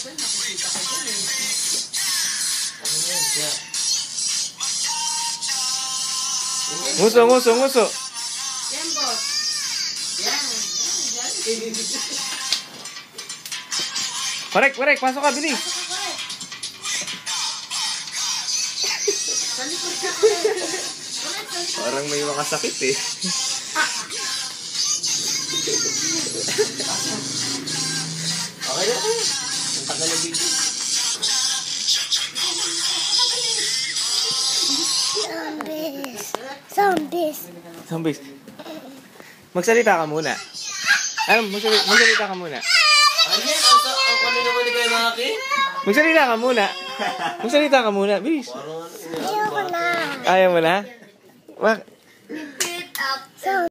ba? Nakikita ko dyan eh. Ano na yun siya? Nguso, nguso, nguso. Yan, boss. Yan. Yan. Korek, korek. Pasok ka, bilis. Pasok ka, correct. Sa likod ka, correct. Correct, sa likod. Parang may makasakit eh. Okay na. Ang tagal na video. Zombies. Magsalita ka muna. Ano, magsalita ka muna. Ano yan? Ang ano naman ni kayo mga ki? Magsalita ka muna. Magsalita ka muna, bilis. Parang ano, Ayaw mo na? Wak.